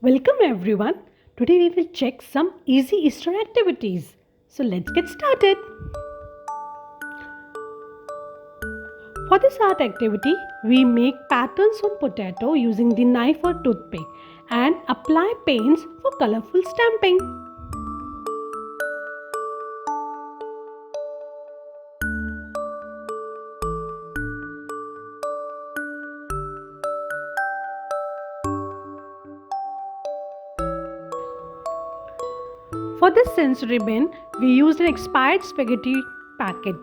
Welcome everyone. Today we will check some easy Easter activities. So let's get started. For this art activity, we make patterns on potato using the knife or toothpick and apply paints for colorful stamping. For this sensory bin, we used an expired spaghetti packet.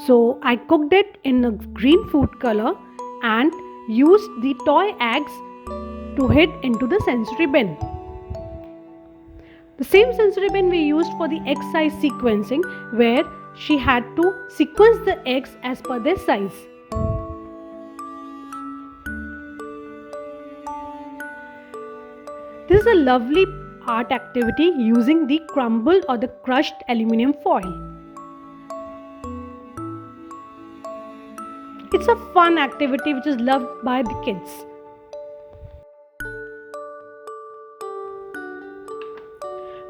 So I cooked it in a green food color and used the toy eggs to hit into the sensory bin. The same sensory bin we used for the egg size sequencing, where she had to sequence the eggs as per their size. This is a lovely art activity using the crumbled or the crushed aluminum foil. It's a fun activity which is loved by the kids.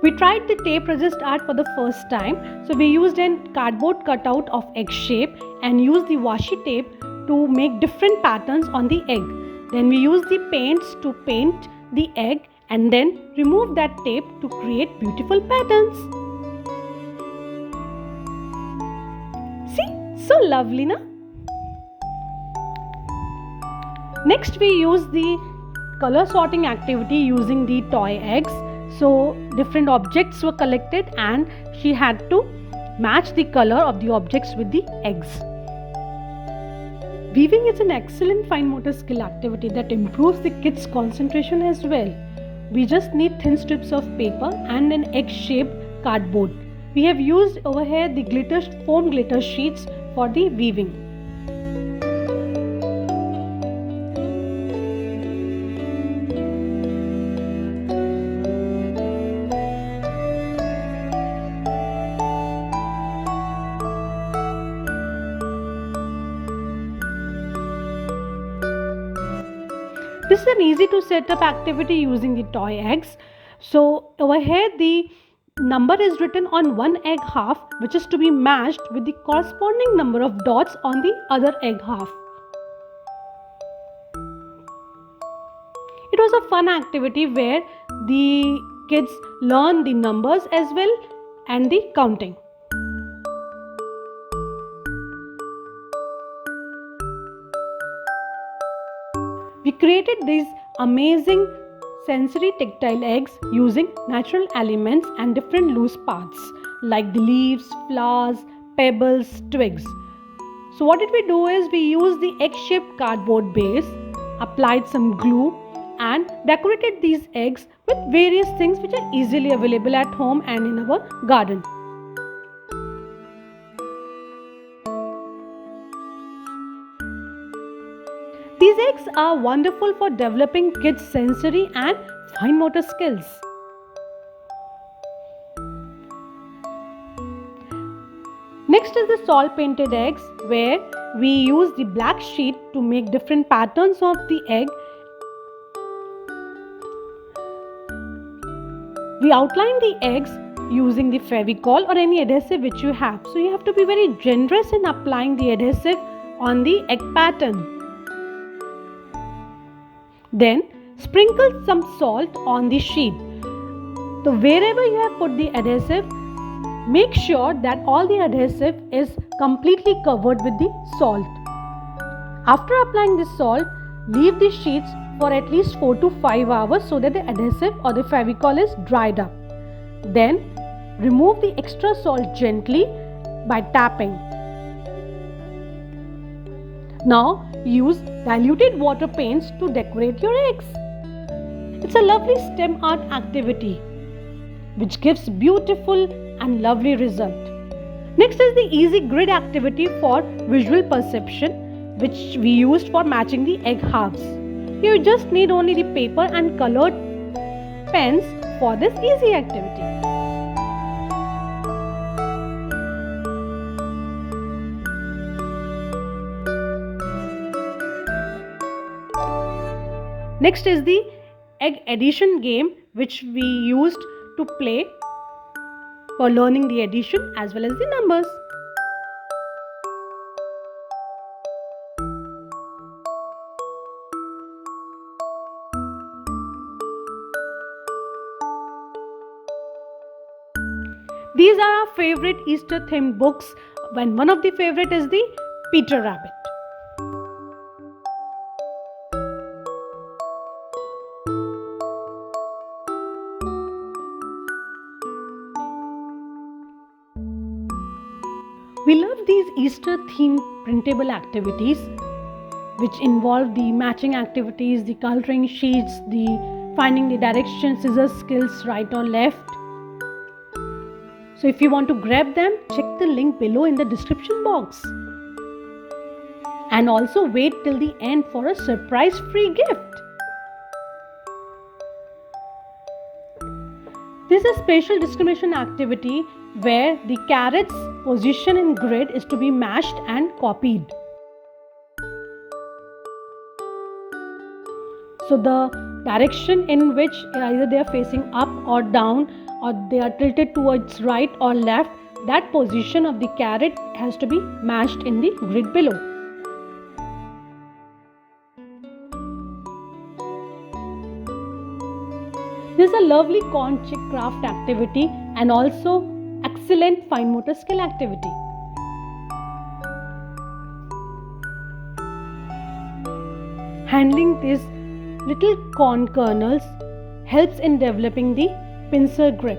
We tried the tape resist art for the first time. So we used a cardboard cutout of egg shape and used the washi tape to make different patterns on the egg. Then we used the paints to paint the egg and then remove that tape to create beautiful patterns. See, so lovely, na? Next we use the color sorting activity using the toy eggs. So different objects were collected and she had to match the color of the objects with the eggs. Weaving is an excellent fine motor skill activity that improves the kids' concentration as well. We just need thin strips of paper and an egg-shaped cardboard. We have used over here the foam glitter sheets for the weaving. This is an easy to set up activity using the toy eggs. So over here the number is written on one egg half, which is to be matched with the corresponding number of dots on the other egg half. It was a fun activity where the kids learn the numbers as well and the counting. We created these amazing sensory tactile eggs using natural elements and different loose parts like the leaves, flowers, pebbles, twigs. So what did we do is we used the egg-shaped cardboard base, applied some glue and decorated these eggs with various things which are easily available at home and in our garden. These eggs are wonderful for developing kids' sensory and fine motor skills. Next is the salt painted eggs, where we use the black sheet to make different patterns of the egg. We outline the eggs using the Fevicol or any adhesive which you have. So you have to be very generous in applying the adhesive on the egg pattern. Then sprinkle some salt on the sheet. So wherever you have put the adhesive, make sure that all the adhesive is completely covered with the salt. After applying the salt, leave the sheets for at least 4 to 5 hours so that the adhesive or the Fevicol is dried up. Then remove the extra salt gently by tapping. Now use diluted water paints to decorate your eggs. It's a lovely STEM art activity which gives beautiful and lovely result. Next is the easy grid activity for visual perception, which we used for matching the egg halves. You just need only the paper and colored pens for this easy activity. Next is the egg addition game which we used to play for learning the addition as well as the numbers. These are our favorite Easter themed books, and one of the favorite is the Peter Rabbit. We love these Easter themed printable activities which involve the matching activities, the coloring sheets, the finding the direction, scissors skills, right or left. So if you want to grab them, check the link below in the description box. And also wait till the end for a surprise free gift. This is a special discrimination activity where the carrot's position in grid is to be matched and copied. So the direction in which either they are facing up or down, or they are tilted towards right or left, that position of the carrot has to be matched in the grid below. This is a lovely corn chick craft activity and also excellent fine motor skill activity. Handling these little corn kernels helps in developing the pincer grip.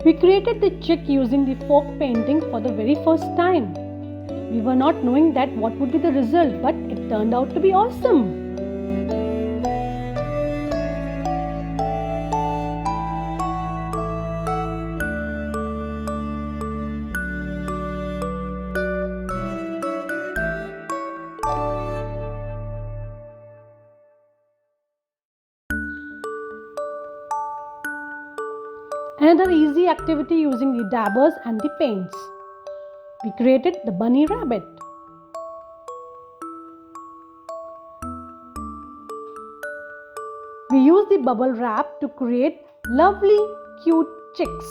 We created the chick using the folk painting for the very first time. We were not knowing that what would be the result, but it turned out to be awesome. Another easy activity using the dabbers and the paints. We created the bunny rabbit. We used the bubble wrap to create lovely, cute chicks.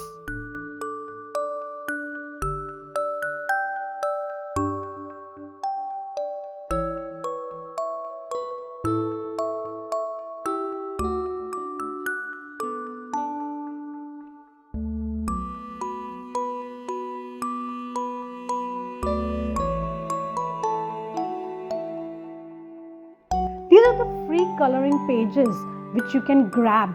These are the free coloring pages which you can grab.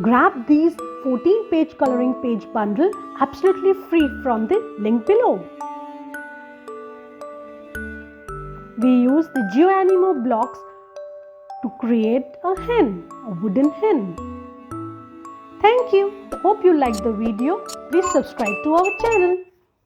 Grab these 14-page coloring page bundle absolutely free from the link below. We use the GeoAnimo blocks to create a hen, a wooden hen. Thank you. Hope you liked the video. Please subscribe to our channel.